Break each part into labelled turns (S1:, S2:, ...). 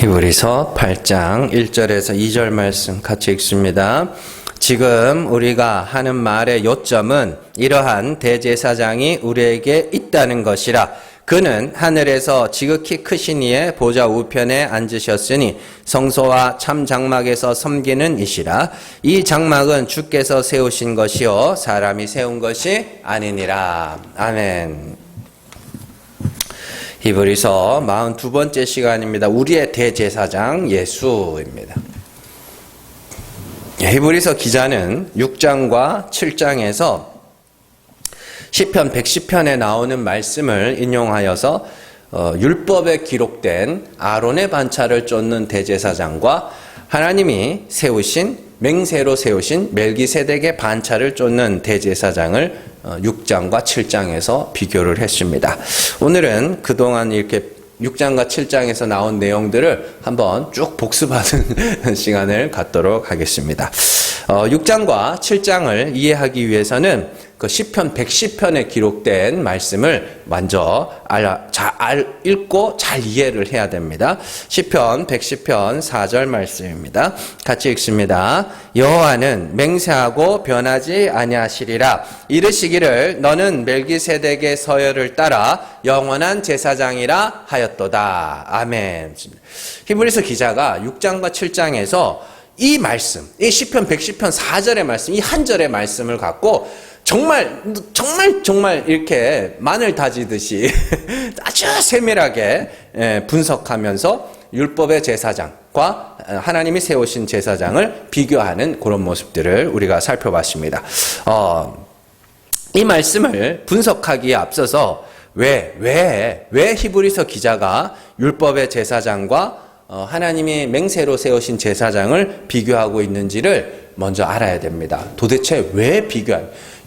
S1: 히브리서 8장 1절에서 2절 말씀 같이 읽습니다. 지금 우리가 하는 말의 요점은 이러한 대제사장이 우리에게 있다는 것이라. 그는 하늘에서 지극히 크신 이의 보좌 우편에 앉으셨으니 성소와 참 장막에서 섬기는 이시라. 이 장막은 주께서 세우신 것이요 사람이 세운 것이 아니니라. 아멘. 히브리서 42번째 시간입니다. 우리의 대제사장 예수입니다. 히브리서 기자는 6장과 7장에서 시편 110편에 나오는 말씀을 인용하여서 율법에 기록된 아론의 반차를 쫓는 대제사장과 하나님이 맹세로 세우신 멜기세덱의 반차를 쫓는 대제사장을 6장과 7장에서 비교를 했습니다. 오늘은 그동안 이렇게 6장과 7장에서 나온 내용들을 한번 쭉 복습하는 시간을 갖도록 하겠습니다. 6장과 7장을 이해하기 위해서는 그 시편 110편에 기록된 말씀을 먼저 읽고 잘 이해를 해야 됩니다. 시편 110편 4절 말씀입니다. 같이 읽습니다. 여호와는 맹세하고 변하지 아니하시리라. 이르시기를 너는 멜기세덱의 서열을 따라 영원한 제사장이라 하였도다. 아멘. 히브리서 기자가 6장과 7장에서 이 말씀, 이 시편 110편 4절의 말씀, 이 한 절의 말씀을 갖고 정말 이렇게 마늘 다지듯이 아주 세밀하게 분석하면서 율법의 제사장과 하나님이 세우신 제사장을 비교하는 그런 모습들을 우리가 살펴봤습니다. 이 말씀을 분석하기에 앞서서 왜 히브리서 기자가 율법의 제사장과 하나님이 맹세로 세우신 제사장을 비교하고 있는지를 먼저 알아야 됩니다. 도대체 왜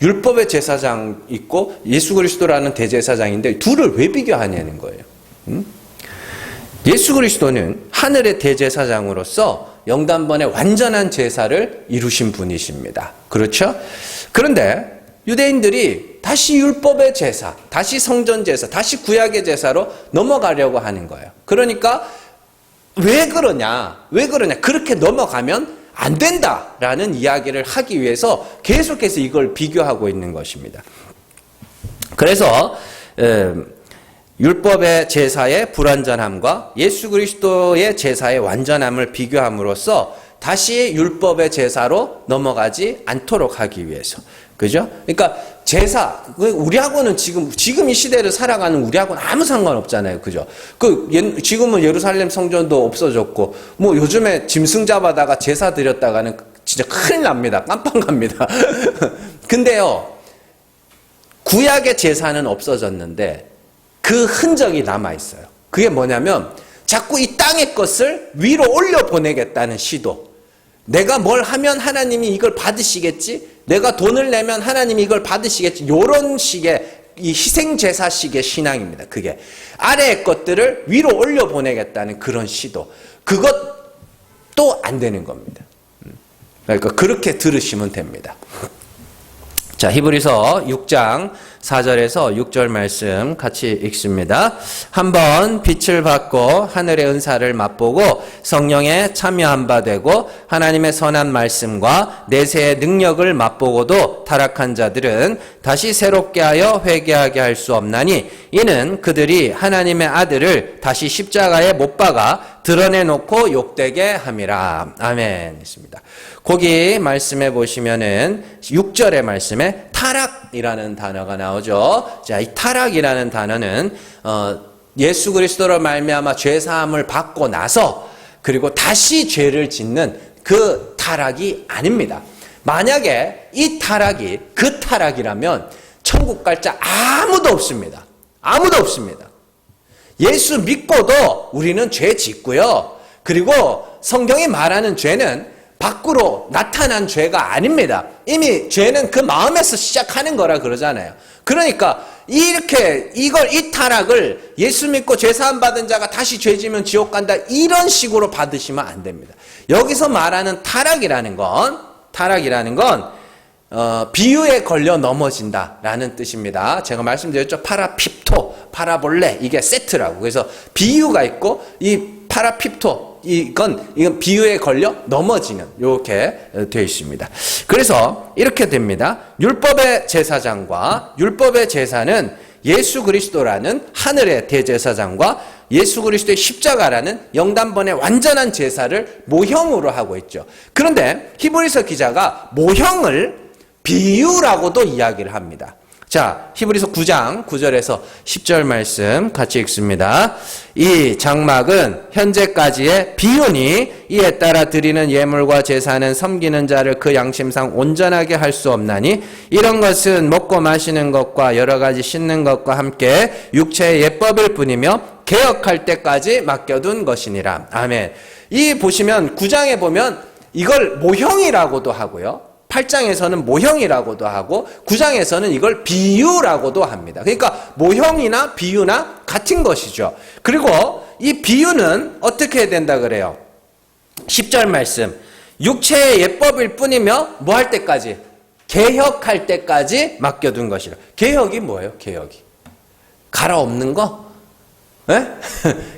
S1: 율법의 제사장 있고 예수 그리스도라는 대제사장인데 둘을 왜 비교하냐는 거예요. 예수 그리스도는 하늘의 대제사장으로서 영단번의 완전한 제사를 이루신 분이십니다. 그렇죠? 그런데 유대인들이 다시 율법의 제사, 다시 성전 제사, 다시 구약의 제사로 넘어가려고 하는 거예요. 그러니까 왜 그러냐? 그렇게 넘어가면 안 된다라는 이야기를 하기 위해서 계속해서 이걸 비교하고 있는 것입니다. 그래서 율법의 제사의 불완전함과 예수 그리스도의 제사의 완전함을 비교함으로써 다시 율법의 제사로 넘어가지 않도록 하기 위해서. 그죠? 그러니까 제사, 우리하고는 지금 이 시대를 살아가는 우리하고는 아무 상관없잖아요. 그죠? 지금은 예루살렘 성전도 없어졌고, 요즘에 짐승 잡아다가 제사 드렸다가는 진짜 큰일 납니다. 깜빵 갑니다. 근데요, 구약의 제사는 없어졌는데, 그 흔적이 남아있어요. 그게 뭐냐면, 자꾸 이 땅의 것을 위로 올려보내겠다는 시도. 내가 뭘 하면 하나님이 이걸 받으시겠지? 내가 돈을 내면 하나님이 이걸 받으시겠지? 이런 식의 이 희생제사식의 신앙입니다. 그게 아래의 것들을 위로 올려보내겠다는 그런 시도. 그것도 안 되는 겁니다. 그러니까 그렇게 들으시면 됩니다. 자, 히브리서 6장 4절에서 6절 말씀 같이 읽습니다. 한번 빛을 받고 하늘의 은사를 맛보고 성령에 참여한 바 되고 하나님의 선한 말씀과 내세의 능력을 맛보고도 타락한 자들은 다시 새롭게 하여 회개하게 할 수 없나니 이는 그들이 하나님의 아들을 다시 십자가에 못 박아 드러내놓고 욕되게 함이라. 아멘. 있습니다. 거기 말씀해 보시면은 6절의 말씀에 타락이라는 단어가 나오죠. 자, 이 타락이라는 단어는 예수 그리스도로 말미암아 죄 사함을 받고 나서 그리고 다시 죄를 짓는 그 타락이 아닙니다. 만약에 이 타락이 그 타락이라면 천국 갈 자 아무도 없습니다. 아무도 없습니다. 예수 믿고도 우리는 죄 짓고요. 그리고 성경이 말하는 죄는 밖으로 나타난 죄가 아닙니다. 이미 죄는 그 마음에서 시작하는 거라 그러잖아요. 그러니까 이 타락을 예수 믿고 죄 사함 받은 자가 다시 죄 지면 지옥 간다 이런 식으로 받으시면 안 됩니다. 여기서 말하는 타락이라는 건 비유에 걸려 넘어진다라는 뜻입니다. 제가 말씀드렸죠. 파라핍토, 파라볼레 이게 세트라고. 그래서 비유가 있고 이 파라핍토 이건 비유에 걸려 넘어지는 이렇게 되어 있습니다. 그래서 이렇게 됩니다. 율법의 제사장과 율법의 제사는 예수 그리스도라는 하늘의 대제사장과 예수 그리스도의 십자가라는 영단번의 완전한 제사를 모형으로 하고 있죠. 그런데 히브리서 기자가 모형을 비유라고도 이야기를 합니다. 자, 히브리서 9장 9절에서 10절 말씀 같이 읽습니다. 이 장막은 현재까지의 비유니 이에 따라 드리는 예물과 제사는 섬기는 자를 그 양심상 온전하게 할 수 없나니 이런 것은 먹고 마시는 것과 여러 가지 씻는 것과 함께 육체의 예법일 뿐이며 개혁할 때까지 맡겨둔 것이니라. 아멘. 이 보시면 9장에 보면 이걸 모형이라고도 하고요. 8장에서는 모형이라고도 하고 9장에서는 이걸 비유라고도 합니다. 그러니까 모형이나 비유나 같은 것이죠. 그리고 이 비유는 어떻게 해야 된다 그래요? 10절 말씀. 육체의 예법일 뿐이며 뭐 할 때까지? 개혁할 때까지 맡겨둔 것이라. 개혁이 뭐예요? 개혁이. 갈아엎는 거? 네?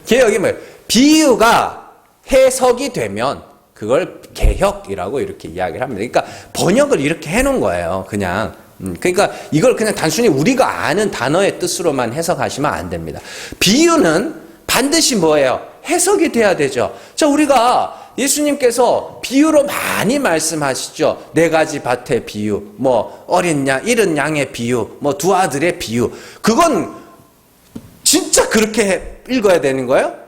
S1: 개혁이 뭐예요? 비유가 해석이 되면 그걸 개혁이라고 이렇게 이야기를 합니다. 그러니까 번역을 이렇게 해놓은 거예요. 그냥. 그러니까 이걸 그냥 단순히 우리가 아는 단어의 뜻으로만 해석하시면 안 됩니다. 비유는 반드시 뭐예요? 해석이 돼야 되죠. 자, 우리가 예수님께서 비유로 많이 말씀하시죠. 4가지 밭의 비유, 뭐 어린 양, 이른 양의 비유, 뭐 2 아들의 비유. 그건 진짜 그렇게 읽어야 되는 거예요?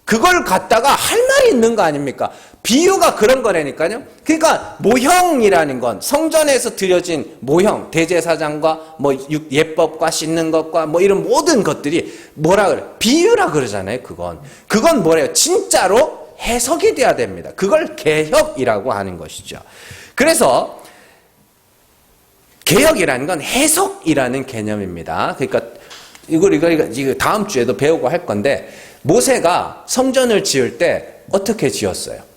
S1: 그걸 갖다가 할 말이 있는 거 아닙니까? 비유가 그런 거라니까요. 그러니까 모형이라는 건 성전에서 드려진 모형, 대제사장과 뭐 예법과 씻는 것과 뭐 이런 모든 것들이 뭐라 그래? 비유라 그러잖아요. 그건 뭐래요? 진짜로 해석이 돼야 됩니다. 그걸 개혁이라고 하는 것이죠. 그래서 개혁이라는 건 해석이라는 개념입니다. 그러니까 이거 다음 주에도 배우고 할 건데 모세가 성전을 지을 때 어떻게 지었어요?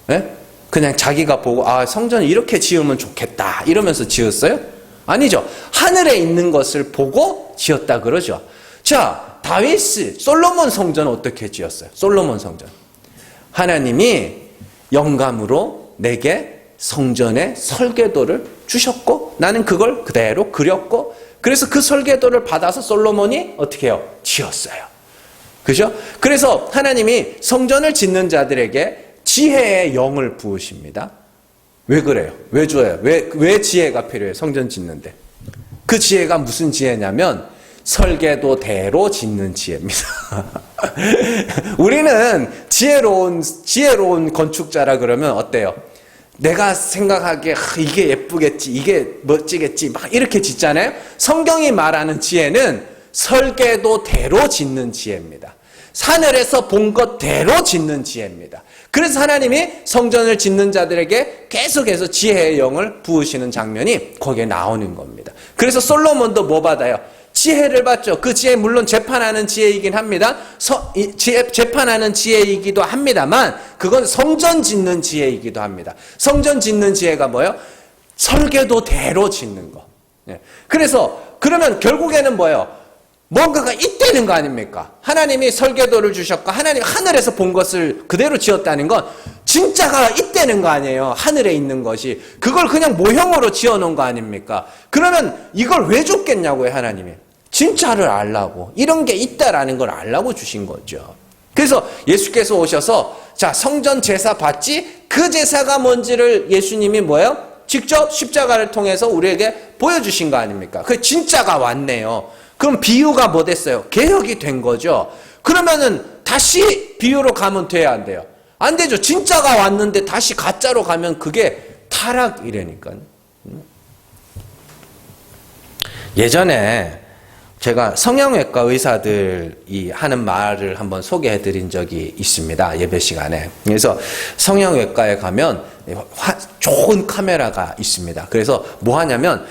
S1: 네? 그냥 자기가 보고 성전을 이렇게 지으면 좋겠다 이러면서 지었어요? 아니죠. 하늘에 있는 것을 보고 지었다 그러죠. 자, 솔로몬 성전은 어떻게 지었어요? 솔로몬 성전. 하나님이 영감으로 내게 성전의 설계도를 주셨고 나는 그걸 그대로 그렸고 그래서 그 설계도를 받아서 솔로몬이 어떻게 해요? 지었어요. 그죠? 그래서 하나님이 성전을 짓는 자들에게 지혜의 영을 부으십니다. 왜 그래요? 왜 줘요? 왜 지혜가 필요해요? 성전 짓는데. 그 지혜가 무슨 지혜냐면 설계도대로 짓는 지혜입니다. 우리는 지혜로운 건축자라 그러면 어때요? 내가 생각하기에 이게 예쁘겠지, 이게 멋지겠지 막 이렇게 짓잖아요. 성경이 말하는 지혜는 설계도대로 짓는 지혜입니다. 하늘에서 본 것대로 짓는 지혜입니다. 그래서 하나님이 성전을 짓는 자들에게 계속해서 지혜의 영을 부으시는 장면이 거기에 나오는 겁니다. 그래서 솔로몬도 뭐 받아요? 지혜를 받죠. 그 지혜 물론 재판하는 지혜이긴 합니다. 재판하는 지혜이기도 합니다만 그건 성전 짓는 지혜이기도 합니다. 성전 짓는 지혜가 뭐예요? 설계도대로 짓는 거. 그래서 그러면 결국에는 뭐예요? 뭔가가 있다는 거 아닙니까? 하나님이 설계도를 주셨고 하나님 하늘에서 본 것을 그대로 지었다는 건 진짜가 있다는 거 아니에요. 하늘에 있는 것이. 그걸 그냥 모형으로 지어놓은 거 아닙니까? 그러면 이걸 왜 줬겠냐고요, 하나님이. 진짜를 알라고. 이런 게 있다라는 걸 알라고 주신 거죠. 그래서 예수께서 오셔서 자, 성전 제사 받지? 그 제사가 뭔지를 예수님이 뭐예요? 직접 십자가를 통해서 우리에게 보여주신 거 아닙니까? 그 진짜가 왔네요. 그럼 비유가 뭐 됐어요? 개혁이 된 거죠. 그러면은 다시 비유로 가면 돼야 안 돼요? 안 되죠. 진짜가 왔는데 다시 가짜로 가면 그게 타락이라니까요. 예전에 제가 성형외과 의사들이 하는 말을 한번 소개해 드린 적이 있습니다. 예배 시간에. 그래서 성형외과에 가면 좋은 카메라가 있습니다. 그래서 뭐 하냐면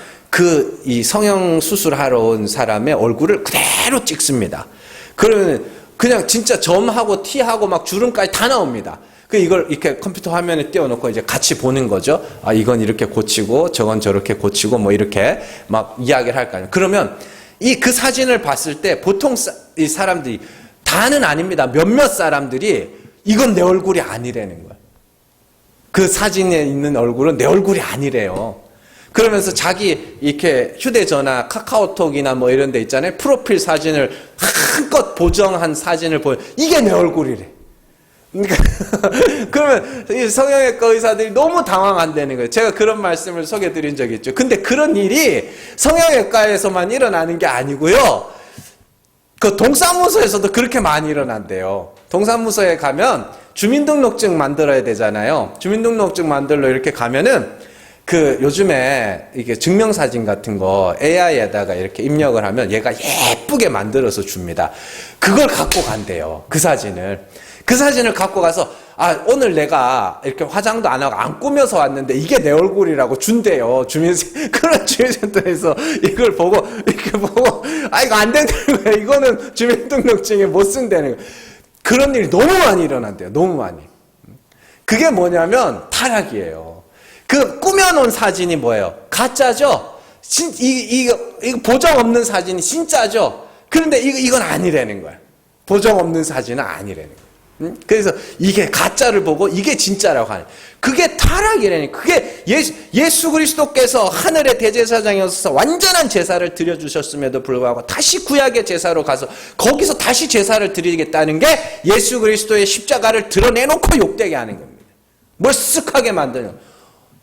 S1: 이 성형 수술하러 온 사람의 얼굴을 그대로 찍습니다. 그러면 그냥 진짜 점하고 티하고 막 주름까지 다 나옵니다. 이걸 이렇게 컴퓨터 화면에 띄워놓고 이제 같이 보는 거죠. 이건 이렇게 고치고 저건 저렇게 고치고 뭐 이렇게 막 이야기를 할까요? 그러면 그 사진을 봤을 때 보통 이 사람들이 다는 아닙니다. 몇몇 사람들이 이건 내 얼굴이 아니라는 거야. 그 사진에 있는 얼굴은 내 얼굴이 아니래요. 그러면서 자기 이렇게 휴대전화, 카카오톡이나 뭐 이런 데 있잖아요. 프로필 사진을 한껏 보정한 사진을 보여. 이게 내 얼굴이래. 그러니까 그러면 이 성형외과 의사들이 너무 당황한다는 거예요. 제가 그런 말씀을 소개드린 적이 있죠. 근데 그런 일이 성형외과에서만 일어나는 게 아니고요. 그 동사무소에서도 그렇게 많이 일어난대요. 동사무소에 가면 주민등록증 만들어야 되잖아요. 주민등록증 만들러 이렇게 가면은 그 요즘에 이게 증명사진 같은 거 AI에다가 이렇게 입력을 하면 얘가 예쁘게 만들어서 줍니다. 그걸 갖고 간대요. 그 사진을 갖고 가서 오늘 내가 이렇게 화장도 안 하고 안 꾸며서 왔는데 이게 내 얼굴이라고 준대요. 그런 주민센터에서 이걸 보고 이렇게 보고 이거 안 된다는 거야. 이거는 주민등록증에 못 쓴다는 거야. 그런 일이 너무 많이 일어난대요. 너무 많이. 그게 뭐냐면 타락이에요. 그 꾸며놓은 사진이 뭐예요? 가짜죠? 이거 보정 없는 사진이 진짜죠? 그런데 이건 아니라는 거야. 보정 없는 사진은 아니라는 거야. 그래서 이게 가짜를 보고 이게 진짜라고 하는. 그게 타락이라니. 그게 예수 그리스도께서 하늘의 대제사장이어서 완전한 제사를 드려주셨음에도 불구하고 다시 구약의 제사로 가서 거기서 다시 제사를 드리겠다는 게 예수 그리스도의 십자가를 드러내놓고 욕되게 하는 겁니다. 머쓱하게 만드는.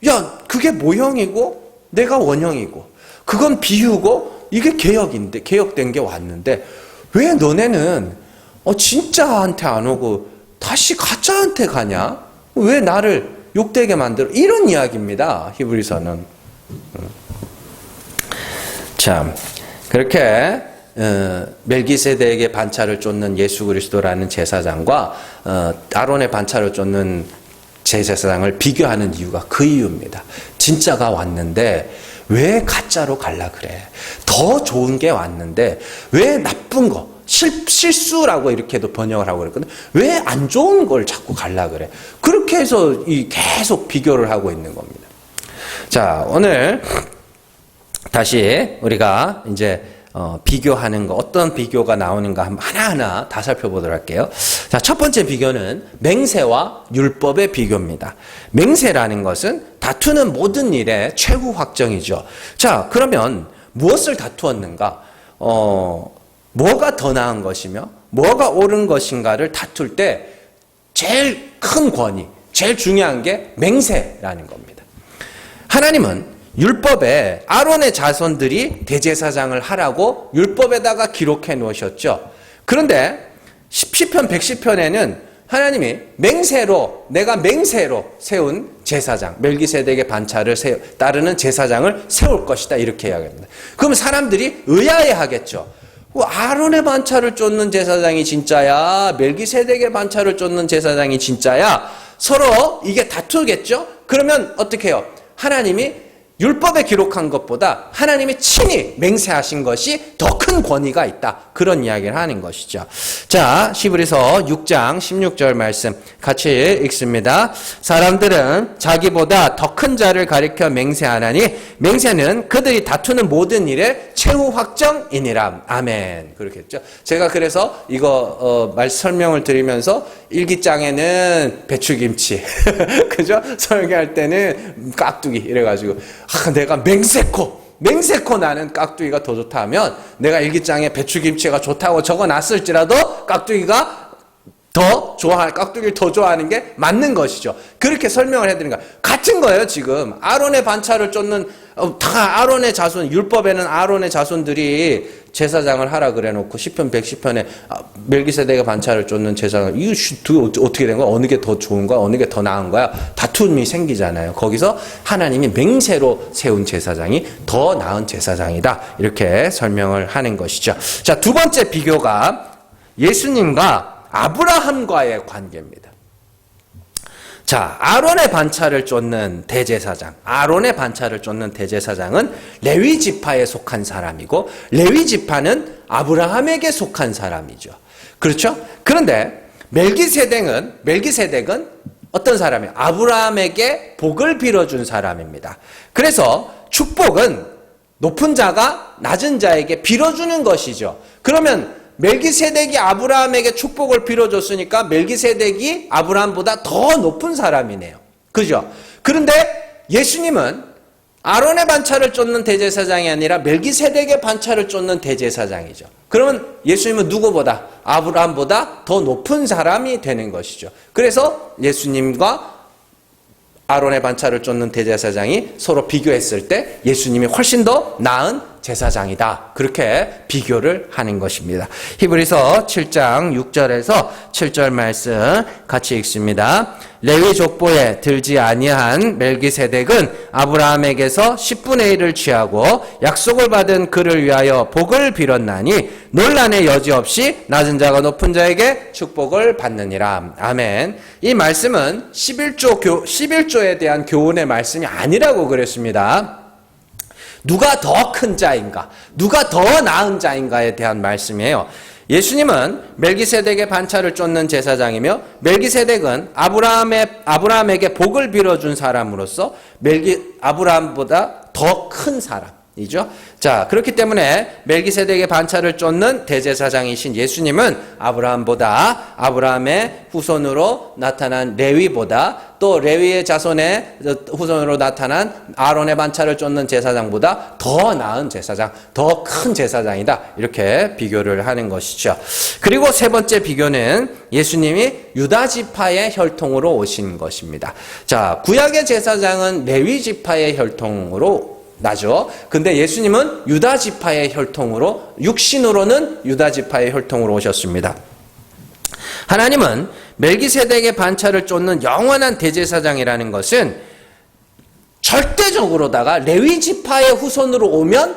S1: 야, 그게 모형이고 내가 원형이고 그건 비유고 이게 개혁된 게 왔는데 왜 너네는 진짜한테 안 오고 다시 가짜한테 가냐? 왜 나를 욕되게 만들어? 이런 이야기입니다. 히브리서는. 참 그렇게 멜기세덱에게 반차를 쫓는 예수 그리스도라는 제사장과 아론의 반차를 쫓는 제사장을 비교하는 이유가 그 이유입니다. 진짜가 왔는데 왜 가짜로 갈라 그래? 더 좋은 게 왔는데 왜 나쁜 거? 실수라고 이렇게도 번역을 하고 그랬거든. 왜 안 좋은 걸 자꾸 갈라 그래? 그렇게 해서 계속 비교를 하고 있는 겁니다. 자, 오늘 다시 우리가 이제 비교하는 거, 어떤 비교가 나오는가 하나하나 다 살펴보도록 할게요. 자, 첫 번째 비교는 맹세와 율법의 비교입니다. 맹세라는 것은 다투는 모든 일의 최후 확정이죠. 자, 그러면 무엇을 다투었는가? 뭐가 더 나은 것이며 뭐가 옳은 것인가를 다툴 때 제일 큰 권위, 제일 중요한 게 맹세라는 겁니다. 하나님은 율법에 아론의 자손들이 대제사장을 하라고 율법에다가 기록해 놓으셨죠. 그런데 시편 110편에는 하나님이 내가 맹세로 세운 제사장, 멜기세덱의 반차를 따르는 제사장을 세울 것이다 이렇게 이야기합니다. 그럼 사람들이 의아해하겠죠. 아론의 반차를 쫓는 제사장이 진짜야? 멜기세덱의 반차를 쫓는 제사장이 진짜야? 서로 이게 다투겠죠? 그러면 어떻게 해요? 하나님이 율법에 기록한 것보다 하나님이 친히 맹세하신 것이 더 큰 권위가 있다. 그런 이야기를 하는 것이죠. 자, 히브리서 6장 16절 말씀 같이 읽습니다. 사람들은 자기보다 더 큰 자를 가리켜 맹세하나니 맹세는 그들이 다투는 모든 일의 최후 확정이니라. 아멘. 그렇게 했죠. 제가 그래서 이거 설명을 드리면서 일기장에는 배추김치 그죠? 설계할 때는 깍두기 이래가지고 내가 맹세코 나는 깍두기가 더 좋다 하면 내가 일기장에 배추김치가 좋다고 적어놨을지라도 깍두기를 더 좋아하는 게 맞는 것이죠. 그렇게 설명을 해드린 거야. 같은 거예요, 지금. 아론의 반차를 쫓는, 다 아론의 자손, 율법에는 아론의 자손들이 제사장을 하라 그래 놓고, 시편 110편에 멜기세덱의 반차를 쫓는 제사장, 이거 어떻게 된 거야? 어느 게 더 좋은 거야? 어느 게 더 나은 거야? 다툼이 생기잖아요. 거기서 하나님이 맹세로 세운 제사장이 더 나은 제사장이다. 이렇게 설명을 하는 것이죠. 자, 두 번째 비교가 예수님과 아브라함과의 관계입니다. 자, 아론의 반차를 쫓는 대제사장, 아론의 반차를 쫓는 대제사장은 레위 지파에 속한 사람이고 레위 지파는 아브라함에게 속한 사람이죠. 그렇죠? 그런데 멜기세덱은 어떤 사람이에요? 아브라함에게 복을 빌어준 사람입니다. 그래서 축복은 높은 자가 낮은 자에게 빌어주는 것이죠. 그러면 멜기세덱이 아브라함에게 축복을 빌어줬으니까 멜기세덱이 아브라함보다 더 높은 사람이네요. 그죠? 그런데 예수님은 아론의 반차를 쫓는 대제사장이 아니라 멜기세덱의 반차를 쫓는 대제사장이죠. 그러면 예수님은 누구보다? 아브라함보다 더 높은 사람이 되는 것이죠. 그래서 예수님과 아론의 반차를 쫓는 대제사장이 서로 비교했을 때 예수님이 훨씬 더 나은 제사장이다. 그렇게 비교를 하는 것입니다. 히브리서 7장 6절에서 7절 말씀 같이 읽습니다. 레위 족보에 들지 아니한 멜기세덱은 아브라함에게서 10분의 1을 취하고 약속을 받은 그를 위하여 복을 빌었나니 논란의 여지 없이 낮은 자가 높은 자에게 축복을 받느니라. 아멘. 이 말씀은 11조에 대한 교훈의 말씀이 아니라고 그랬습니다. 누가 더 큰 자인가, 누가 더 나은 자인가에 대한 말씀이에요. 예수님은 멜기세덱의 반차를 쫓는 제사장이며 멜기세덱은 아브라함에게 복을 빌어준 사람으로서 아브라함보다 더 큰 사람이죠. 자, 그렇기 때문에 멜기세덱의 반차를 쫓는 대제사장이신 예수님은 아브라함의 후손으로 나타난 레위보다 또 레위의 자손의 후손으로 나타난 아론의 반차를 쫓는 제사장보다 더 나은 제사장, 더 큰 제사장이다. 이렇게 비교를 하는 것이죠. 그리고 세 번째 비교는 예수님이 유다 지파의 혈통으로 오신 것입니다. 자, 구약의 제사장은 레위 지파의 혈통으로 나죠. 근데 예수님은 유다 지파의 혈통으로, 육신으로는 유다 지파의 혈통으로 오셨습니다. 하나님은 멜기세덱의 반차를 쫓는 영원한 대제사장이라는 것은 절대적으로다가 레위 지파의 후손으로 오면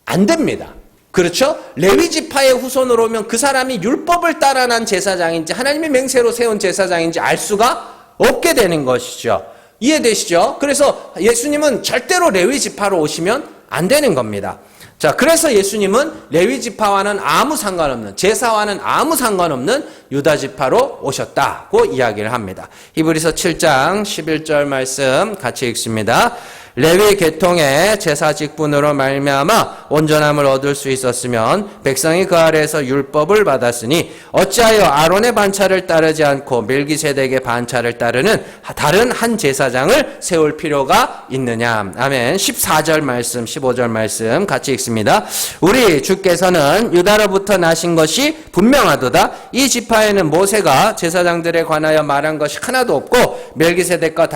S1: 안 됩니다. 그렇죠? 레위 지파의 후손으로 오면 그 사람이 율법을 따라 난 제사장인지 하나님의 맹세로 세운 제사장인지 알 수가 없게 되는 것이죠. 이해되시죠? 그래서 예수님은 절대로 레위 지파로 오시면 안 되는 겁니다. 자, 그래서 예수님은 레위 지파와는 아무 상관없는, 제사와는 아무 상관없는 유다 지파로 오셨다고 이야기를 합니다. 히브리서 7장 11절 말씀 같이 읽습니다. 레위 계통의 제사 직분으로 말미암아 온전함을 얻을 수 있었으면 백성이 그 아래에서 율법을 받았으니 어찌하여 아론의 반차를 따르지 않고 멜기세덱의 반차를 따르는 다른 한 제사장을 세울 필요가 있느냐. 아멘. 14절 말씀 15절 말씀 같이 읽습니다. 우리 주께서는 유다로부터 나신 것이 분명하도다. 이 지파에는 모세가 제사장들에 관하여 말한 것이 하나도 없고 멜기세덱과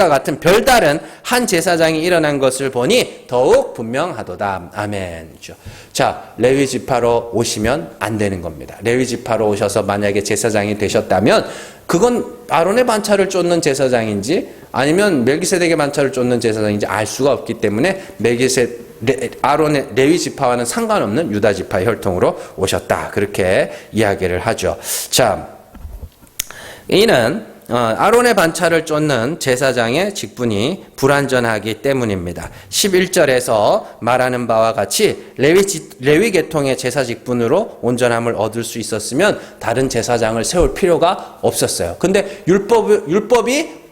S1: 같은 별다른 한 제사장이 일어난 것을 보니 더욱 분명하도다. 아멘. 자, 레위 지파로 오시면 안 되는 겁니다. 레위 지파로 오셔서 만약에 제사장이 되셨다면 그건 아론의 반차를 쫓는 제사장인지 아니면 멜기세덱의 반차를 쫓는 제사장인지 알 수가 없기 때문에 아론의 레위 지파와는 상관없는 유다 지파의 혈통으로 오셨다. 그렇게 이야기를 하죠. 자, 이는 아론의 반차를 쫓는 제사장의 직분이 불완전하기 때문입니다. 11절에서 말하는 바와 같이 레위 계통의 제사 직분으로 온전함을 얻을 수 있었으면 다른 제사장을 세울 필요가 없었어요. 근데 율법이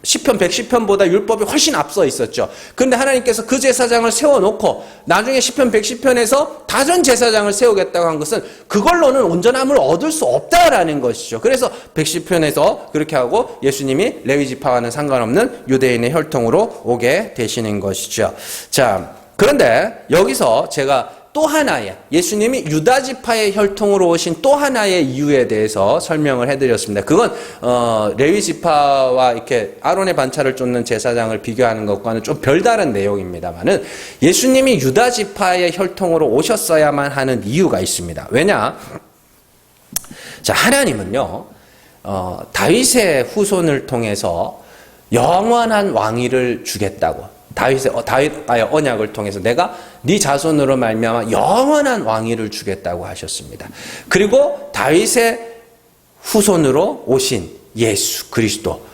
S1: 시편 110편보다 율법이 훨씬 앞서 있었죠. 그런데 하나님께서 그 제사장을 세워놓고 나중에 시편 110편에서 다른 제사장을 세우겠다고 한 것은 그걸로는 온전함을 얻을 수 없다라는 것이죠. 그래서 110편에서 그렇게 하고 예수님이 레위 지파와는 상관없는 유대인의 혈통으로 오게 되시는 것이죠. 자, 그런데 여기서 제가 또 하나의 예수님이 유다 지파의 혈통으로 오신 또 하나의 이유에 대해서 설명을 해드렸습니다. 그건 레위 지파와 이렇게 아론의 반차를 쫓는 제사장을 비교하는 것과는 좀 별다른 내용입니다만은 예수님이 유다 지파의 혈통으로 오셨어야만 하는 이유가 있습니다. 왜냐? 자, 하나님은요 다윗의 후손을 통해서 영원한 왕위를 주겠다고. 다윗과의 언약을 통해서 내가 네 자손으로 말미암아 영원한 왕위를 주겠다고 하셨습니다. 그리고 다윗의 후손으로 오신 예수 그리스도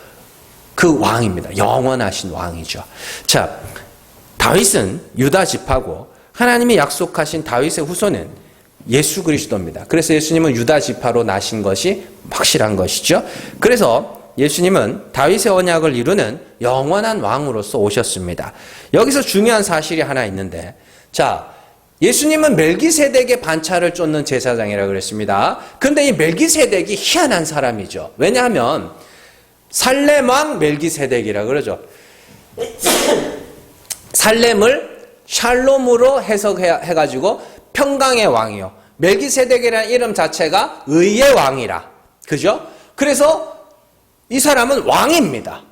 S1: 그 왕입니다. 영원하신 왕이죠. 자, 다윗은 유다 지파고 하나님이 약속하신 다윗의 후손은 예수 그리스도입니다. 그래서 예수님은 유다 지파로 나신 것이 확실한 것이죠. 그래서 예수님은 다윗의 언약을 이루는 영원한 왕으로서 오셨습니다. 여기서 중요한 사실이 하나 있는데, 자, 예수님은 멜기세덱의 반차를 쫓는 제사장이라고 그랬습니다. 그런데 이 멜기세덱이 희한한 사람이죠. 왜냐하면 살렘 왕 멜기세덱이라고 그러죠. 살렘을 샬롬으로 해석해가지고 평강의 왕이요. 멜기세덱이라는 이름 자체가 의의 왕이라. 그죠? 그래서 이 사람은 왕입니다.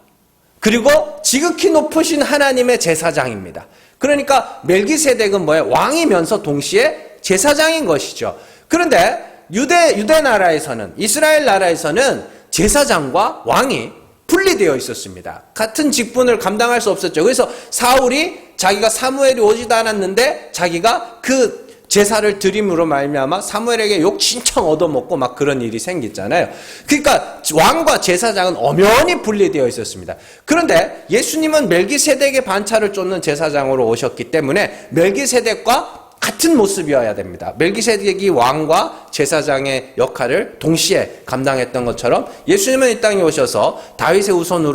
S1: 그리고 지극히 높으신 하나님의 제사장입니다. 그러니까 멜기세덱은 뭐예요? 왕이면서 동시에 제사장인 것이죠. 그런데 유대 나라에서는, 이스라엘 나라에서는 제사장과 왕이 분리되어 있었습니다. 같은 직분을 감당할 수 없었죠. 그래서 사울이 자기가 사무엘이 오지도 않았는데 자기가 그 제사를 드림으로 말미암아 사무엘에게 욕 진청 얻어먹고 막 그런 일이 생겼잖아요. 그러니까 왕과 제사장은 엄연히 분리되어 있었습니다. 그런데 예수님은 멜기세덱의 반차를 쫓는 제사장으로 오셨기 때문에 멜기세덱과 같은 모습이어야 됩니다. 멜기세덱이 왕과 제사장의 역할을 동시에 감당했던 것처럼 예수님은 이 땅에 오셔서 다윗의 우선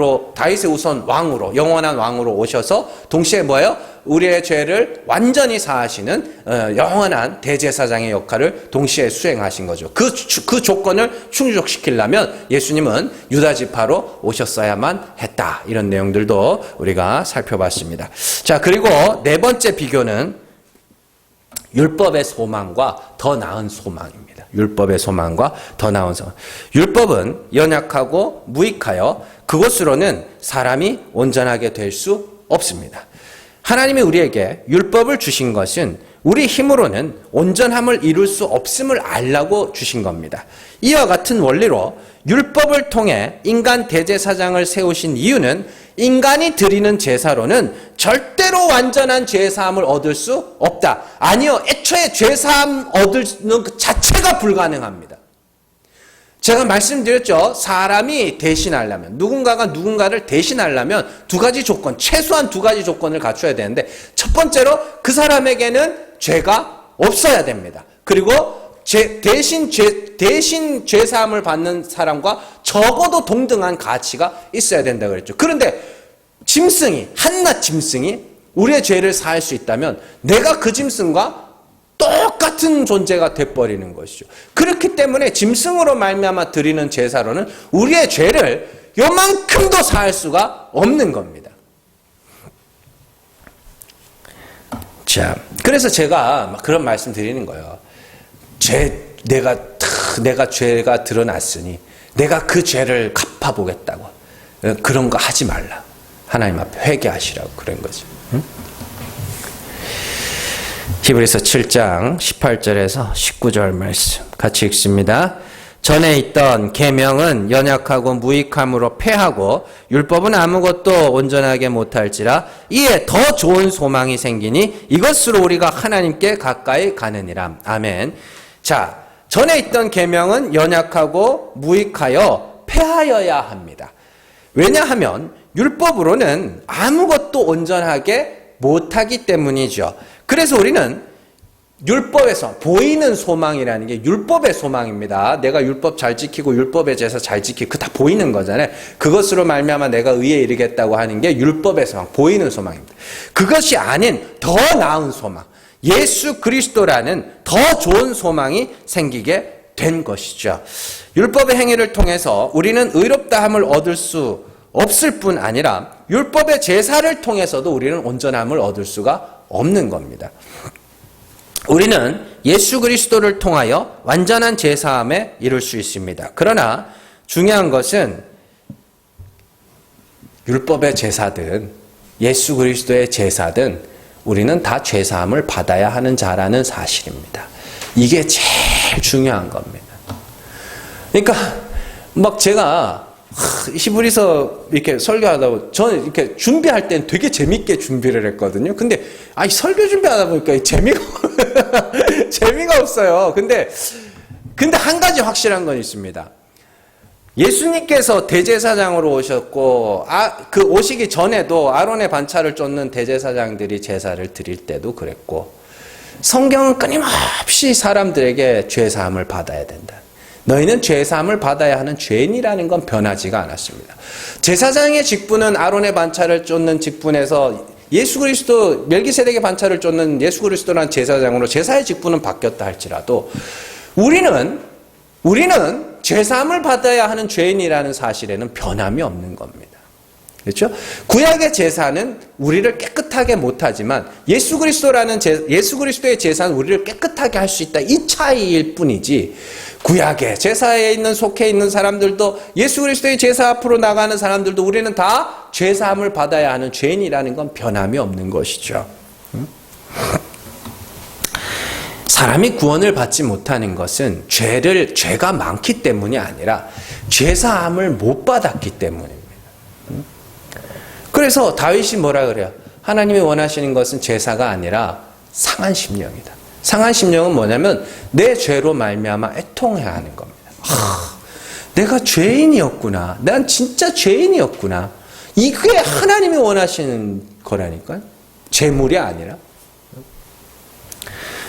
S1: 왕으로, 영원한 왕으로 오셔서 동시에 뭐예요? 우리의 죄를 완전히 사하시는 영원한 대제사장의 역할을 동시에 수행하신 거죠. 그 조건을 충족시키려면 예수님은 유다 지파로 오셨어야만 했다. 이런 내용들도 우리가 살펴봤습니다. 자, 그리고 네 번째 비교는 율법의 소망과 더 나은 소망입니다. 율법의 소망과 더 나은 소망. 율법은 연약하고 무익하여 그것으로는 사람이 온전하게 될 수 없습니다. 하나님이 우리에게 율법을 주신 것은 우리 힘으로는 온전함을 이룰 수 없음을 알라고 주신 겁니다. 이와 같은 원리로 율법을 통해 인간 대제사장을 세우신 이유는 인간이 드리는 제사로는 절대로 완전한 죄사함을 얻을 수 없다. 아니요, 애초에 죄사함 얻는 그 자체가 불가능합니다. 제가 말씀드렸죠. 사람이 대신하려면, 누군가가 누군가를 대신하려면 두 가지 조건, 최소한 두 가지 조건을 갖춰야 되는데, 첫 번째로 그 사람에게는 죄가 없어야 됩니다. 그리고 대신 죄사함을 받는 사람과 적어도 동등한 가치가 있어야 된다고 그랬죠. 그런데 한낱 짐승이 우리의 죄를 사할 수 있다면 내가 그 짐승과 똑같은 존재가 돼버리는 것이죠. 그렇기 때문에 짐승으로 말미암아 드리는 제사로는 우리의 죄를 요만큼도 사할 수가 없는 겁니다. 자, 그래서 제가 막 그런 말씀 드리는 거예요. 내가 죄가 드러났으니 내가 그 죄를 갚아보겠다고. 그런 거 하지 말라. 하나님 앞에 회개하시라고 그런 거죠. 응? 히브리서 7장 18절에서 19절 말씀 같이 읽습니다. 전에 있던 계명은 연약하고 무익함으로 패하고 율법은 아무것도 온전하게 못할지라 이에 더 좋은 소망이 생기니 이것으로 우리가 하나님께 가까이 가느니라. 아멘. 자, 전에 있던 계명은 연약하고 무익하여 패하여야 합니다. 왜냐하면 율법으로는 아무것도 온전하게 못하기 때문이죠. 그래서 우리는 율법에서 보이는 소망이라는 게 율법의 소망입니다. 내가 율법 잘 지키고 율법의 제사 잘 지키고 그거 다 보이는 거잖아요. 그것으로 말미암아 내가 의에 이르겠다고 하는 게 율법의 소망, 보이는 소망입니다. 그것이 아닌 더 나은 소망, 예수 그리스도라는 더 좋은 소망이 생기게 된 것이죠. 율법의 행위를 통해서 우리는 의롭다함을 얻을 수 없을 뿐 아니라 율법의 제사를 통해서도 우리는 온전함을 얻을 수가 없는 겁니다. 우리는 예수 그리스도를 통하여 완전한 제사함에 이룰 수 있습니다. 그러나 중요한 것은 율법의 제사든 예수 그리스도의 제사든 우리는 다 죄사함을 받아야 하는 자라는 사실입니다. 이게 제일 중요한 겁니다. 그러니까 막 제가 히브리서 이렇게 설교하다 보면 저는 이렇게 준비할 땐 되게 재밌게 준비를 했거든요. 근데 설교 준비하다 보니까 재미가 없어요. 근데 한 가지 확실한 건 있습니다. 예수님께서 대제사장으로 오셨고 그 오시기 전에도 아론의 반차를 쫓는 대제사장들이 제사를 드릴 때도 그랬고 성경은 끊임없이 사람들에게 죄사함을 받아야 된다. 너희는 죄사함을 받아야 하는 죄인이라는 건 변하지가 않았습니다. 제사장의 직분은 아론의 반차를 쫓는 직분에서 예수 그리스도 멜기세덱의 반차를 쫓는 예수 그리스도라는 제사장으로 제사의 직분은 바뀌었다 할지라도 우리는 제사함을 받아야 하는 죄인이라는 사실에는 변함이 없는 겁니다. 그렇죠? 구약의 제사는 우리를 깨끗하게 못하지만 예수 그리스도의 제사는 우리를 깨끗하게 할 수 있다. 이 차이일 뿐이지. 구약의 제사에 속해 있는 사람들도 예수 그리스도의 제사 앞으로 나가는 사람들도 우리는 다 죄사함을 받아야 하는 죄인이라는 건 변함이 없는 것이죠. 사람이 구원을 받지 못하는 것은 죄가 많기 때문이 아니라 죄사함을 못 받았기 때문입니다. 그래서 다윗이 뭐라 그래요? 하나님이 원하시는 것은 제사가 아니라 상한 심령이다. 상한 심령은 뭐냐면 내 죄로 말미암아 애통해야 하는 겁니다. 내가 죄인이었구나. 난 진짜 죄인이었구나. 이게 하나님이 원하시는 거라니까요. 재물이 아니라.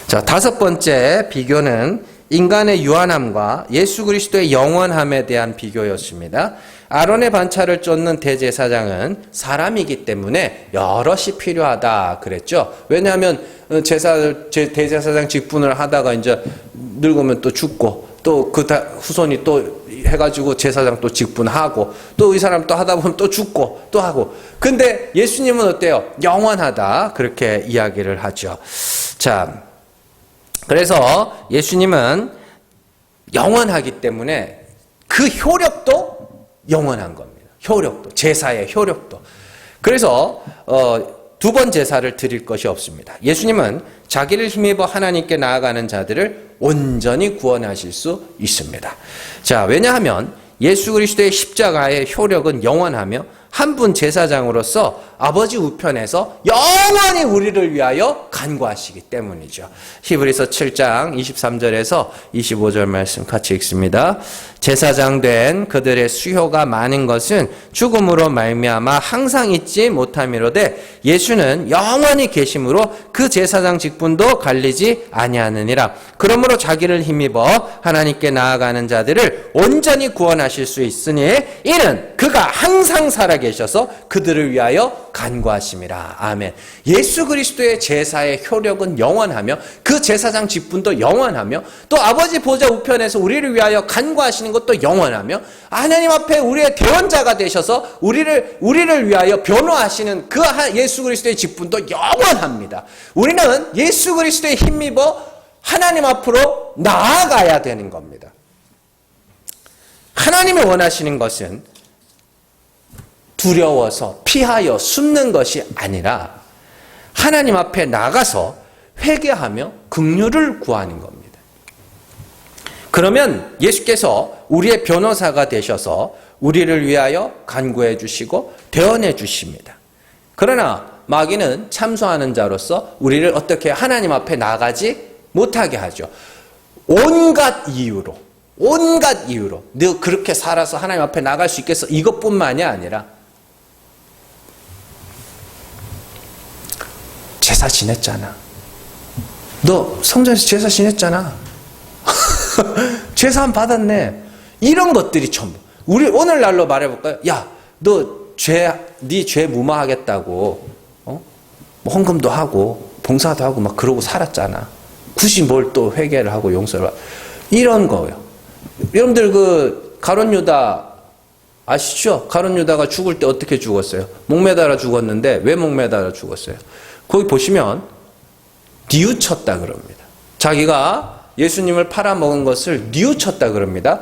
S1: 자, 5번째 비교는 인간의 유한함과 예수 그리스도의 영원함에 대한 비교였습니다. 아론의 반차를 쫓는 대제사장은 사람이기 때문에 여럿이 필요하다 그랬죠. 왜냐하면 대제사장 직분을 하다가 이제 늙으면 또 죽고 또 그 후손이 또 해가지고 제사장 또 직분하고 또 이 사람 또 하다 보면 또 죽고 또 하고. 근데 예수님은 어때요? 영원하다 그렇게 이야기를 하죠. 자, 그래서 예수님은 영원하기 때문에 그 효력도 영원한 겁니다. 효력도, 제사의 효력도. 그래서 2번 제사를 드릴 것이 없습니다. 예수님은 자기를 힘입어 하나님께 나아가는 자들을 온전히 구원하실 수 있습니다. 자, 왜냐하면 예수 그리스도의 십자가의 효력은 영원하며 한 분 제사장으로서 아버지 우편에서 영원히 우리를 위하여 간구하시기 때문이죠. 히브리서 7장 23절에서 25절 말씀 같이 읽습니다. 제사장 된 그들의 수요가 많은 것은 죽음으로 말미암아 항상 잊지 못함이로되 예수는 영원히 계심으로 그 제사장 직분도 갈리지 아니하느니라. 그러므로 자기를 힘입어 하나님께 나아가는 자들을 온전히 구원하실 수 있으니 이는 그가 항상 살아계셔서 그들을 위하여 간구하심이라. 아멘. 예수 그리스도의 제사의 효력은 영원하며 그 제사장 직분도 영원하며 또 아버지 보좌 우편에서 우리를 위하여 간구하시는 것도 영원하며 하나님 앞에 우리의 대언자가 되셔서 우리를 위하여 변호하시는 그 예수 그리스도의 직분도 영원합니다. 우리는 예수 그리스도의 힘입어 하나님 앞으로 나아가야 되는 겁니다. 하나님이 원하시는 것은 두려워서 피하여 숨는 것이 아니라 하나님 앞에 나가서 회개하며 긍휼을 구하는 겁니다. 그러면 예수께서 우리의 변호사가 되셔서 우리를 위하여 간구해 주시고 대언해 주십니다. 그러나 마귀는 참소하는 자로서 우리를 어떻게 하나님 앞에 나가지 못하게 하죠. 온갖 이유로 너 그렇게 살아서 하나님 앞에 나갈 수 있겠어? 이것뿐만이 아니라 제사 지냈잖아. 너 성전에서 제사 지냈잖아. 제사함 받았네. 이런 것들이 전부. 우리 오늘날로 말해볼까요? 야, 너 네 죄 무마하겠다고 뭐 헌금도 하고 봉사도 하고 막 그러고 살았잖아. 굳이 뭘 또 회개를 하고 용서를 하고 이런 거예요. 여러분들 그 가룟 유다 아시죠? 가룟 유다가 죽을 때 어떻게 죽었어요? 목매달아 죽었는데 왜 목매달아 죽었어요? 거기 보시면 뉘우쳤다 그럽니다. 자기가 예수님을 팔아먹은 것을 뉘우쳤다 그럽니다.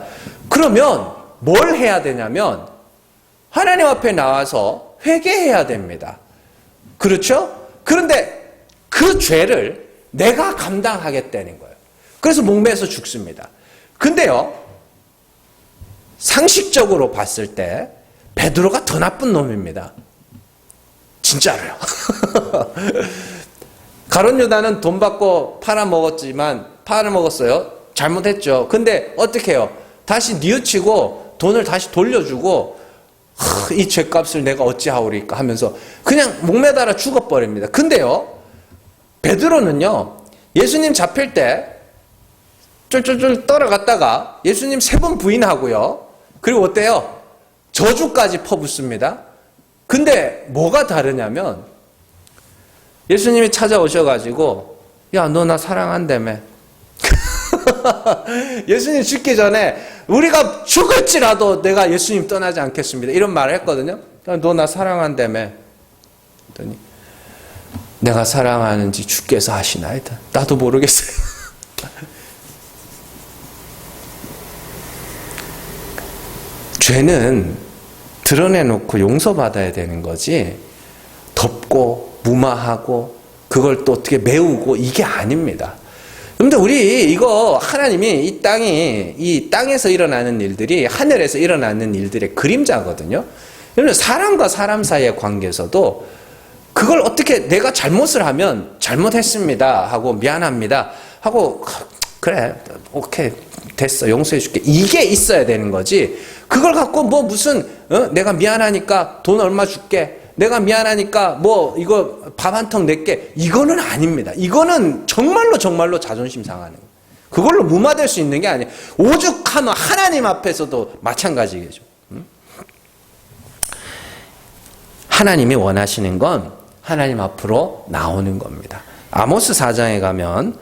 S1: 그러면 뭘 해야 되냐면 하나님 앞에 나와서 회개해야 됩니다. 그렇죠? 그런데 그 죄를 내가 감당하겠다는 거예요. 그래서 목매서 죽습니다. 근데요, 상식적으로 봤을 때 베드로가 더 나쁜 놈입니다. 진짜로요. 가룟 유다는 돈 받고 팔아먹었어요. 잘못했죠. 근데 어떻게 해요? 다시 뉘우치고 돈을 다시 돌려주고 이 죄값을 내가 어찌하오리까 하면서 그냥 목매달아 죽어버립니다. 근데요, 베드로는요, 예수님 잡힐 때 쫄쫄쫄 떨어갔다가 예수님 3번 부인하고요. 그리고 어때요? 저주까지 퍼붓습니다. 근데 뭐가 다르냐면 예수님이 찾아오셔가지고 야, 너 나 사랑한다며. 예수님 죽기 전에 우리가 죽을지라도 내가 예수님 떠나지 않겠습니다, 이런 말을 했거든요. 너 나 사랑한다며. 그랬더니 내가 사랑하는지 주께서 아시나이다. 나도 모르겠어요. 죄는 드러내놓고 용서받아야 되는 거지, 덮고 무마하고 그걸 또 어떻게 메우고 이게 아닙니다. 그런데 우리 이거 하나님이 이 땅에서 일어나는 일들이 하늘에서 일어나는 일들의 그림자거든요. 그러면 사람과 사람 사이의 관계에서도 그걸 어떻게 내가 잘못을 하면 잘못했습니다 하고 미안합니다 하고 그래 오케이 됐어 용서해 줄게 이게 있어야 되는 거지, 그걸 갖고 뭐 무슨 내가 미안하니까 돈 얼마 줄게, 내가 미안하니까 뭐 이거 밥 한 턱 낼게, 이거는 아닙니다. 이거는 정말로 자존심 상하는 거예요. 그걸로 무마될 수 있는 게 아니에요. 오죽하면 하나님 앞에서도 마찬가지겠죠. 하나님이 원하시는 건 하나님 앞으로 나오는 겁니다. 아모스 4장에 가면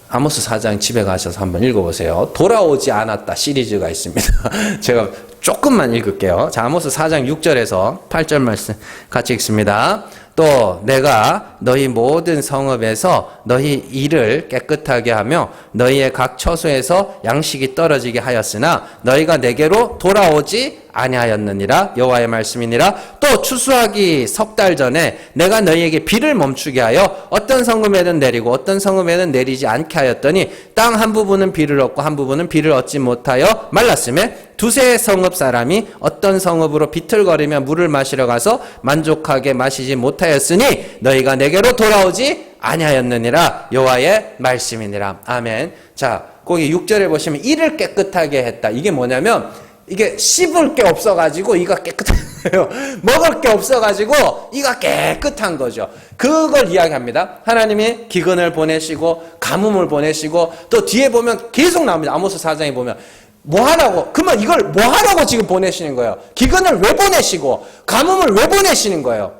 S1: 아모스 4장 집에 가셔서 한번 읽어보세요. 돌아오지 않았다 시리즈가 있습니다. 제가 조금만 읽을게요. 자, 아모스 4장 6절에서 8절 말씀 같이 읽습니다. 또 내가 너희 모든 성읍에서 너희 이를 깨끗하게 하며 너희의 각 처소에서 양식이 떨어지게 하였으나 너희가 내게로 돌아오지 아니하였느니라. 여호와의 말씀이니라. 또 추수하기 석 달 전에 내가 너희에게 비를 멈추게 하여 어떤 성읍에는 내리고 어떤 성읍에는 내리지 않게 하였더니 땅 한 부분은 비를 얻고 한 부분은 비를 얻지 못하여 말랐음에 두세 성읍 사람이 어떤 성읍으로 비틀거리며 물을 마시러 가서 만족하게 마시지 못하였으니 너희가 내게로 돌아오지 아니하였느니라. 여호와의 말씀이니라. 아멘. 자, 거기 6절에 보시면 이를 깨끗하게 했다. 이게 뭐냐면 이게 씹을 게 없어가지고 이가 깨끗한 거예요. 먹을 게 없어가지고 이가 깨끗한 거죠. 그걸 이야기합니다. 하나님이 기근을 보내시고 가뭄을 보내시고 또 뒤에 보면 계속 나옵니다. 아모스 4장에 보면 뭐 하라고? 그러면 이걸 뭐 하라고 지금 보내시는 거예요? 기근을 왜 보내시고 가뭄을 왜 보내시는 거예요?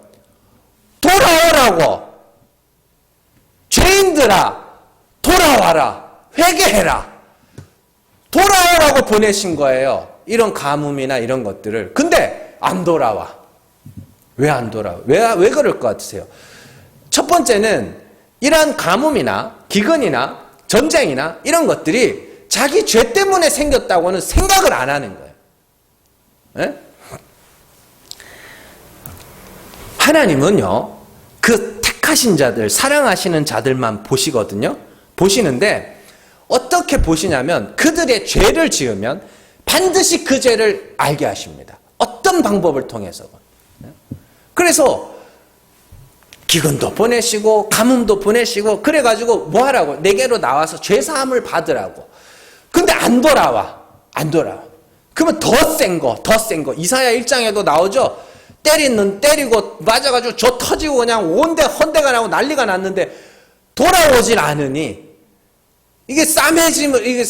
S1: 돌아오라고. 죄인들아 돌아와라. 회개해라. 돌아오라고 보내신 거예요. 이런 가뭄이나 이런 것들을. 근데 안 돌아와. 왜 안 돌아와? 왜 그럴 것 같으세요? 첫 번째는 이러한 가뭄이나 기근이나 전쟁이나 이런 것들이 자기 죄 때문에 생겼다고는 생각을 안 하는 거예요. 네? 하나님은요, 그 택하신 자들, 사랑하시는 자들만 보시거든요. 보시는데 어떻게 보시냐면 그들의 죄를 지으면 반드시 그 죄를 알게 하십니다. 어떤 방법을 통해서건. 그래서 기근도 보내시고 가뭄도 보내시고 그래가지고 뭐 하라고? 내게로 나와서 죄사함을 받으라고. 근데 안 돌아와. 그러면 더 센 거. 이사야 1장에도 나오죠. 때리고 맞아가지고 저 터지고 그냥 온데 헌데가 나고 난리가 났는데 돌아오질 않으니 이게 싸매짐을,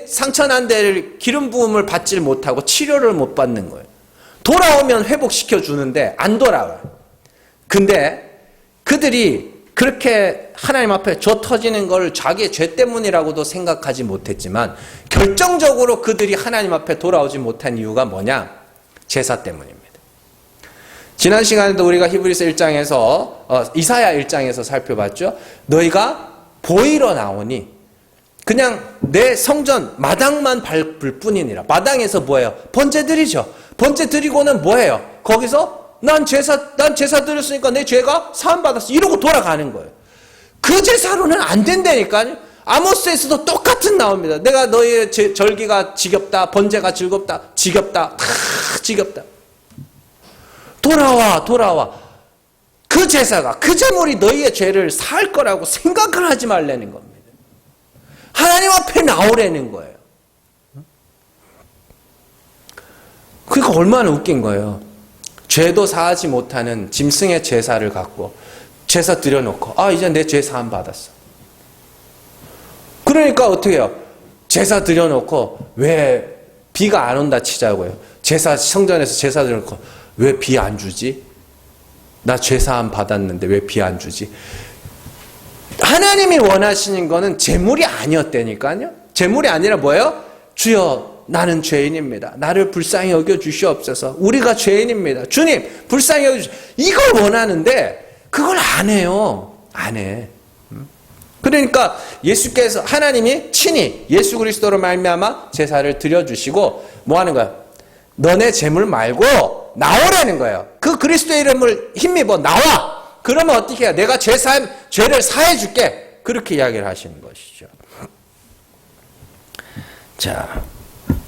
S1: 상처난 데를 기름 부음을 받질 못하고 치료를 못 받는 거예요. 돌아오면 회복시켜 주는데 안 돌아와요. 근데 그들이 그렇게 하나님 앞에 저 터지는 걸 자기의 죄 때문이라고도 생각하지 못했지만 결정적으로 그들이 하나님 앞에 돌아오지 못한 이유가 뭐냐? 제사 때문입니다. 지난 시간에도 우리가 히브리서 1장에서 이사야 1장에서 살펴봤죠. 너희가 보이러 나오니 그냥 내 성전 마당만 밟을 뿐이니라. 마당에서 뭐예요? 번제 드리죠. 번제 드리고는 뭐예요? 거기서 난 제사 드렸으니까 내 죄가 사함받았어. 이러고 돌아가는 거예요. 그 제사로는 안 된다니까요. 아모스에서도 똑같은 나옵니다. 내가 너희의 절기가 지겹다. 번제가 즐겁다. 지겹다. 다 지겹다. 돌아와. 그 제사가, 그 제물이 너희의 죄를 살 거라고 생각을 하지 말라는 겁니다. 하나님 앞에 나오라는 거예요. 그러니까 얼마나 웃긴 거예요. 죄도 사하지 못하는 짐승의 제사를 갖고 제사 드려놓고 이제 내 죄 사함 받았어. 그러니까 어떻게 해요? 제사 드려놓고 왜 비가 안 온다 치자고요. 성전에서 제사 드려놓고 왜 비 안 주지? 나 죄사함 받았는데 왜 비 안 주지? 하나님이 원하시는 거는 재물이 아니었다니까요. 재물이 아니라 뭐예요? 주여 나는 죄인입니다. 나를 불쌍히 여겨 주시옵소서. 우리가 죄인입니다. 주님 불쌍히 여겨 주시옵소서. 이걸 원하는데 그걸 안 해요. 안 해. 그러니까 예수께서 하나님이 친히 예수 그리스도로 말미암아 제사를 드려주시고 뭐 하는 거야? 너네 재물 말고 나오라는 거예요. 그 그리스도의 이름을 힘입어 나와. 그러면 어떻게 해야? 내가 죄를 사해 줄게. 그렇게 이야기를 하시는 것이죠. 자,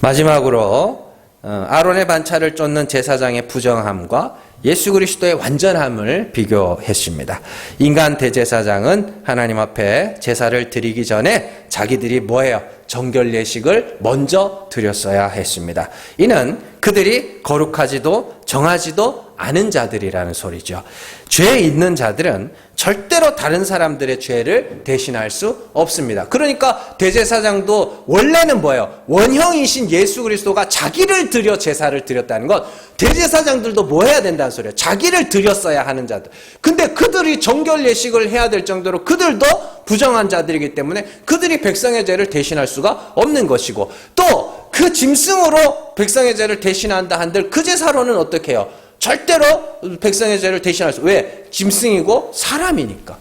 S1: 마지막으로 아론의 반차를 쫓는 제사장의 부정함과 예수 그리스도의 완전함을 비교했습니다. 인간 대제사장은 하나님 앞에 제사를 드리기 전에 자기들이 뭐예요? 정결 예식을 먼저 드렸어야 했습니다. 이는 그들이 거룩하지도 정하지도 않은 자들이라는 소리죠. 죄 있는 자들은 절대로 다른 사람들의 죄를 대신할 수 없습니다. 그러니까 대제사장도 원래는 뭐예요? 원형이신 예수 그리스도가 자기를 드려 제사를 드렸다는 것. 대제사장들도 뭐 해야 된다는 소리예요? 자기를 드렸어야 하는 자들. 근데 그들이 정결 예식을 해야 될 정도로 그들도 부정한 자들이기 때문에 그들이 백성의 죄를 대신할 수가 없는 것이고, 또 그 짐승으로 백성의 죄를 대신한다 한들 그 제사로는 어떻게 해요? 절대로 백성의 죄를 대신할 수. 왜? 짐승이고 사람이니까.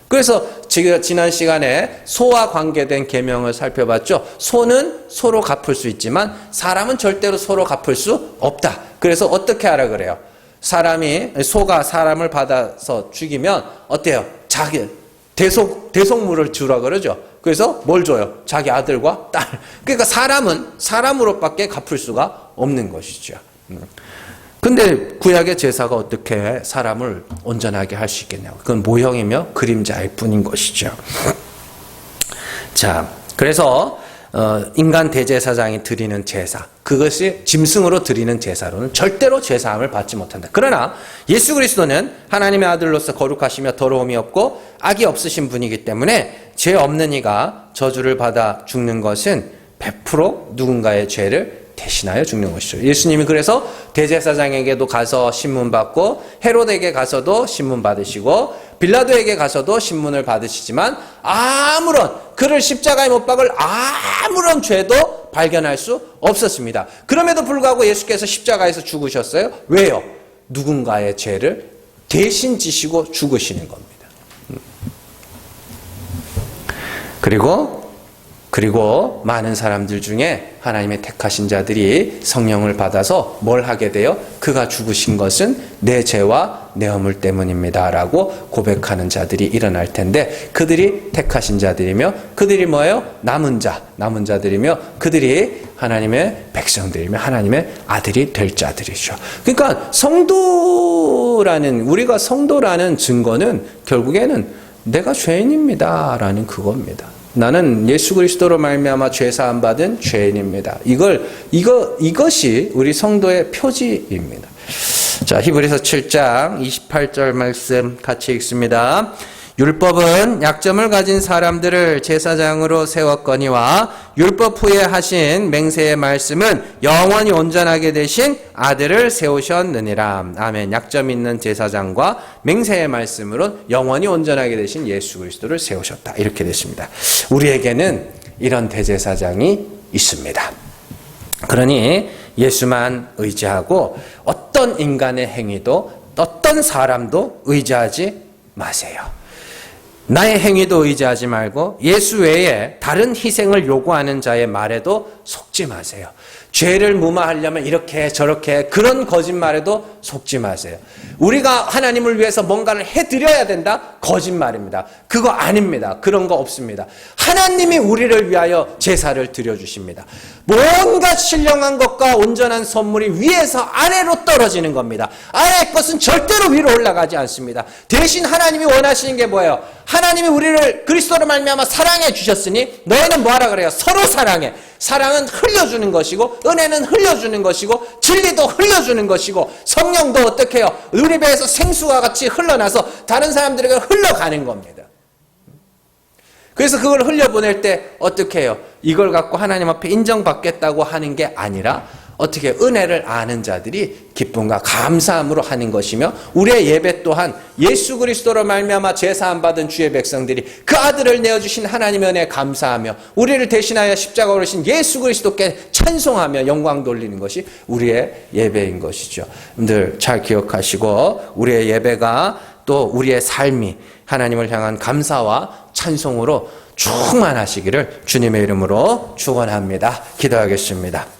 S1: 그래서 지난 시간에 소와 관계된 계명을 살펴봤죠. 소는 소로 갚을 수 있지만 사람은 절대로 소로 갚을 수 없다. 그래서 어떻게 하라 그래요? 소가 사람을 받아서 죽이면 어때요? 자기 대속물을 주라 그러죠. 그래서 뭘 줘요? 자기 아들과 딸. 그러니까 사람은 사람으로밖에 갚을 수가 없는 것이죠. 근데 구약의 제사가 어떻게 사람을 온전하게 할 수 있겠냐고. 그건 모형이며 그림자일 뿐인 것이죠. 자, 그래서 인간 대제사장이 드리는 제사, 그것이 짐승으로 드리는 제사로는 절대로 제사함을 받지 못한다. 그러나 예수 그리스도는 하나님의 아들로서 거룩하시며 더러움이 없고 악이 없으신 분이기 때문에 죄 없는 이가 저주를 받아 죽는 것은 100% 누군가의 죄를 대신하여 죽는 것이죠. 예수님이 그래서 대제사장에게도 가서 신문 받고 헤롯에게 가서도 신문 받으시고 빌라도에게 가서도 신문을 받으시지만 그를 십자가에 못 박을 아무런 죄도 발견할 수 없었습니다. 그럼에도 불구하고 예수께서 십자가에서 죽으셨어요. 왜요? 누군가의 죄를 대신 지시고 죽으시는 겁니다. 그리고 많은 사람들 중에 하나님의 택하신 자들이 성령을 받아서 뭘 하게 돼요? 그가 죽으신 것은 내 죄와 내 허물 때문입니다 라고 고백하는 자들이 일어날 텐데, 그들이 택하신 자들이며 그들이 뭐예요? 남은 자들이며 그들이 하나님의 백성들이며 하나님의 아들이 될 자들이죠. 그러니까 우리가 성도라는 증거는 결국에는 내가 죄인입니다 라는 그겁니다. 나는 예수 그리스도로 말미암아 죄 사함 받은 죄인입니다. 이것이 우리 성도의 표지입니다. 자, 히브리서 7장 28절 말씀 같이 읽습니다. 율법은 약점을 가진 사람들을 제사장으로 세웠거니와 율법 후에 하신 맹세의 말씀은 영원히 온전하게 되신 아들을 세우셨느니라. 아멘. 약점 있는 제사장과 맹세의 말씀으로 영원히 온전하게 되신 예수 그리스도를 세우셨다. 이렇게 됐습니다. 우리에게는 이런 대제사장이 있습니다. 그러니 예수만 의지하고 어떤 인간의 행위도 어떤 사람도 의지하지 마세요. 나의 행위도 의지하지 말고 예수 외에 다른 희생을 요구하는 자의 말에도 속지 마세요. 죄를 무마하려면 이렇게 저렇게 그런 거짓말에도 속지 마세요. 우리가 하나님을 위해서 뭔가를 해드려야 된다? 거짓말입니다. 그거 아닙니다. 그런 거 없습니다. 하나님이 우리를 위하여 제사를 드려주십니다. 뭔가 신령한 것과 온전한 선물이 위에서 아래로 떨어지는 겁니다. 아래의 것은 절대로 위로 올라가지 않습니다. 대신 하나님이 원하시는 게 뭐예요? 하나님이 우리를 그리스도로 말미암아 사랑해 주셨으니 너희는 뭐하라 그래요? 서로 사랑해. 사랑은 흘려주는 것이고 은혜는 흘려주는 것이고 진리도 흘려주는 것이고 성령도 어떻게 해요? 우리 배에서 생수와 같이 흘러나서 다른 사람들에게 흘러가는 겁니다. 그래서 그걸 흘려보낼 때 어떻게 해요? 이걸 갖고 하나님 앞에 인정받겠다고 하는 게 아니라 어떻게 은혜를 아는 자들이 기쁨과 감사함으로 하는 것이며 우리의 예배 또한 예수 그리스도로 말미암아 제사함 받은 주의 백성들이 그 아들을 내어주신 하나님의 은혜에 감사하며 우리를 대신하여 십자가로 오신 예수 그리스도께 찬송하며 영광 돌리는 것이 우리의 예배인 것이죠. 늘 잘 기억하시고 우리의 예배가 또 우리의 삶이 하나님을 향한 감사와 찬송으로 충만하시기를 주님의 이름으로 축원합니다. 기도하겠습니다.